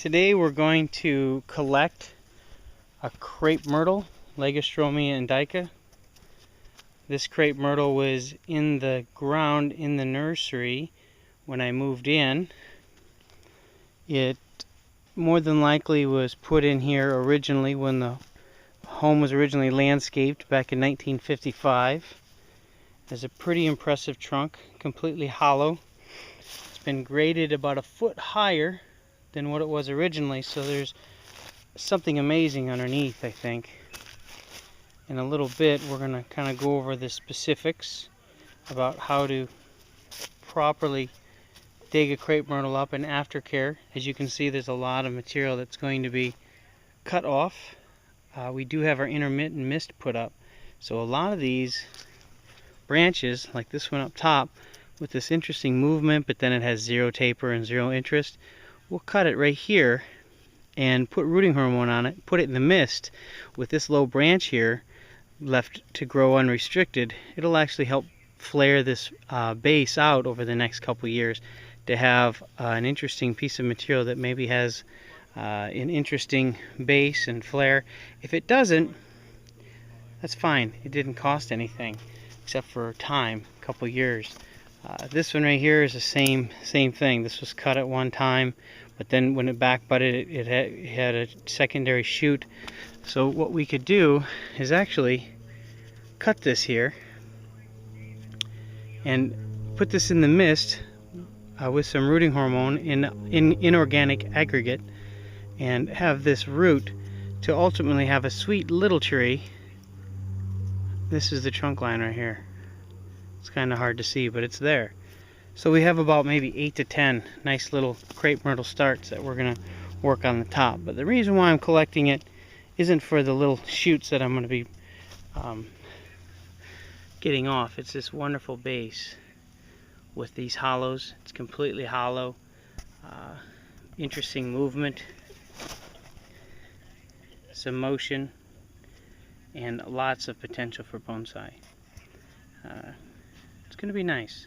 Today we're going to collect a Crape Myrtle, Lagestromia indica. This Crape Myrtle was in the ground in the nursery when I moved in. It more than likely was put in here originally when the home was originally landscaped back in 1955. It has a pretty impressive trunk, completely hollow. It's been graded about a foot higher than what it was originally, so there's something amazing underneath, I think. In a little bit we're going to kind of go over the specifics about how to properly dig a Crape Myrtle up in aftercare. As you can see, there's a lot of material that's going to be cut off. We do have our intermittent mist put up, so a lot of these branches, like this one up top with this interesting movement, but then it has zero taper and zero interest, we'll cut it right here and put rooting hormone on it, put it in the mist with this low branch here left to grow unrestricted. It'll actually help flare this base out over the next couple years to have an interesting piece of material that maybe has an interesting base and flare. If it doesn't, that's fine. It didn't cost anything except for time, a couple years. This one right here is the same thing. This was cut at one time, but then when it back budded, it had a secondary shoot. So what we could do is actually cut this here and put this in the mist with some rooting hormone in inorganic aggregate, and have this root to ultimately have a sweet little tree. This is the trunk line right here. It's kind of hard to see, but it's there. So we have about maybe 8 to 10 nice little Crape Myrtle starts that we're going to work on the top. But the reason why I'm collecting it isn't for the little shoots that I'm going to be getting off. It's this wonderful base with these hollows. It's completely hollow. Interesting movement, some motion, and lots of potential for bonsai. It's going to be nice.